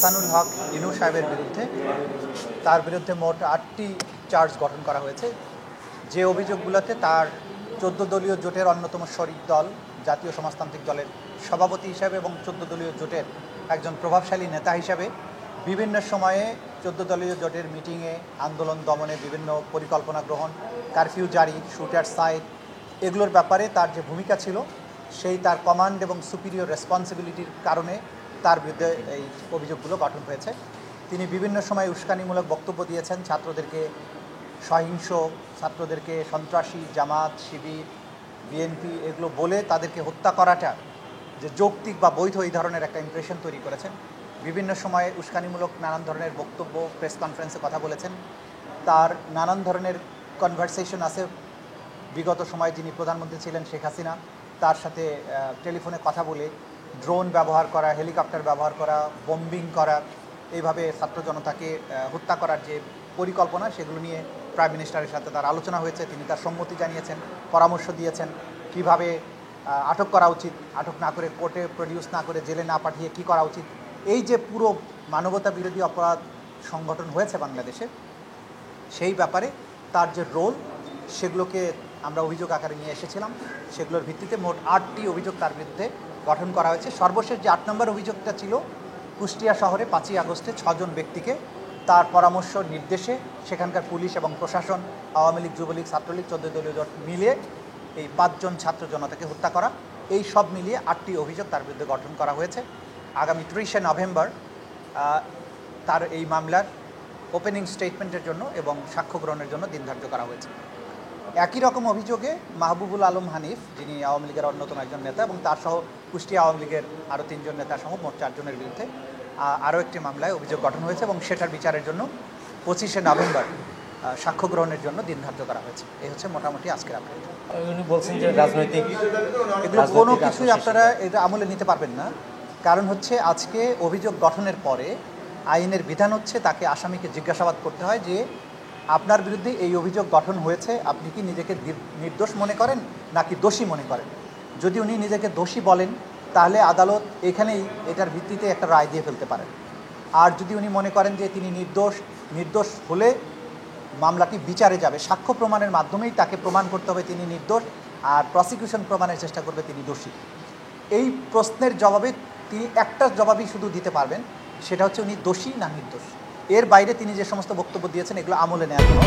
এহসানুল হক ইনু সাহেবের বিরুদ্ধে তার বিরুদ্ধে মোট 8টি চার্জ গঠন করা হয়েছে, যে অভিযোগগুলোতে তার 14 দলীয় জোটের অন্যতম শরিক দল জাতীয় সমাজতান্ত্রিক দলের সভাপতি হিসাবে এবং 14 দলীয় জোটের একজন প্রভাবশালী নেতা হিসাবে বিভিন্ন সময়ে 14 দলীয় জোটের মিটিংয়ে আন্দোলন দমনে বিভিন্ন পরিকল্পনা গ্রহণ, কারফিউ জারি, শুটার সাইট, এগুলোর ব্যাপারে তার যে ভূমিকা ছিল সেই তার কমান্ড এবং সুপিরিয়র রেসপন্সিবিলিটির কারণে তার বিরুদ্ধে এই অভিযোগগুলো গঠন হয়েছে। তিনি বিভিন্ন সময় উস্কানিমূলক বক্তব্য দিয়েছেন, ছাত্রদেরকে সহিংস, ছাত্রদেরকে সন্ত্রাসী, জামাত, শিবির, বিএনপি এগুলো বলে তাদেরকে হত্যা করাটা যে যৌক্তিক বা বৈধ এই ধরনের একটা ইমপ্রেশন তৈরি করেছেন। বিভিন্ন সময়ে উস্কানিমূলক নানান ধরনের বক্তব্য, প্রেস কনফারেন্সে কথা বলেছেন। তার নানান ধরনের কনভারসেশন আছে বিগত সময়ে যিনি প্রধানমন্ত্রী ছিলেন শেখ হাসিনা তার সাথে টেলিফোনে কথা বলে ড্রোন ব্যবহার করা, হেলিকপ্টার ব্যবহার করা, বম্বিং করা, এইভাবে ছাত্র জনতাকে হত্যা করার যে পরিকল্পনা সেগুলো নিয়ে প্রাইম মিনিস্টারের সাথে তার আলোচনা হয়েছে। তিনি তার সম্মতি জানিয়েছেন, পরামর্শ দিয়েছেন কিভাবে আটক করা উচিত, আটক না করে কোর্টে প্রডিউস না করে জেলে না পাঠিয়ে কি করা উচিত। এই যে পুরো মানবতা বিরোধী অপরাধ সংগঠন হয়েছে বাংলাদেশে, সেই ব্যাপারে তার যে রোল সেগুলোকে আমরা অভিযোগ আকারে নিয়ে এসেছিলাম। সেগুলোর ভিত্তিতে মোট 8টি অভিযোগ তার বিরুদ্ধে গঠন করা হয়েছে। সর্বশেষ যে 8 নম্বর অভিযোগটা ছিল, কুষ্টিয়া শহরে 5ই আগস্টে 6 জন ব্যক্তিকে তার পরামর্শ নির্দেশে সেখানকার পুলিশ এবং প্রশাসন, আওয়ামী লীগ, যুবলীগ, ছাত্রলীগ, 14 দলীয় জোট মিলিয়ে এই 5 জন ছাত্র জনতাকে হত্যা করা, এই সব মিলিয়ে 8টি অভিযোগ তার বিরুদ্ধে গঠন করা হয়েছে। আগামী 30শে নভেম্বর তার এই মামলার ওপেনিং স্টেটমেন্টের জন্য এবং সাক্ষ্য গ্রহণের জন্য দিন ধার্য করা হয়েছে। একই রকম অভিযোগে মাহবুবুল আলম হানিফ, যিনি আওয়ামী লীগের অন্যতম একজন নেতা, এবং তার সহ কুষ্টিয়া আওয়ামী লীগের আরও 3 জন নেতা সহ মোট 4 জনের বিরুদ্ধে আরও একটি মামলায় অভিযোগ গঠন হয়েছে এবং সেটার বিচারের জন্য 25শে নভেম্বর সাক্ষ্য গ্রহণের জন্য দিন ধার্য করা হয়েছে। এই হচ্ছে মোটামুটি আজকের আপডেট। উনি বলছেন যে রাজনৈতিক এগুলো কোনো কিছুই আপনারা এটা আমলে নিতে পারবেন না। কারণ হচ্ছে আজকে অভিযোগ গঠনের পরে আইনের বিধান হচ্ছে তাকে আসামিকে জিজ্ঞাসাবাদ করতে হয় যে আপনার বিরুদ্ধে এই অভিযোগ গঠন হয়েছে, আপনি কি নিজেকে নির্দোষ মনে করেন নাকি দোষী মনে করেন। যদি উনি নিজেকে দোষী বলেন তাহলে আদালত এখানেই এটার ভিত্তিতে একটা রায় দিয়ে ফেলতে পারেন। আর যদি উনি মনে করেন যে তিনি নির্দোষ হলে মামলাটি বিচারে যাবে, সাক্ষ্য প্রমাণের মাধ্যমেই তাকে প্রমাণ করতে হবে তিনি নির্দোষ, আর প্রসিকিউশন প্রমাণের চেষ্টা করবে তিনি দোষী। এই প্রশ্নের জবাবে তিনি একটা জবাবই শুধু দিতে পারবেন, সেটা হচ্ছে উনি দোষী না নির্দোষ। এর বাইরে তিনি যে সমস্ত বক্তব্য দিয়েছেন এগুলো আমলে নেওয়ার কোনো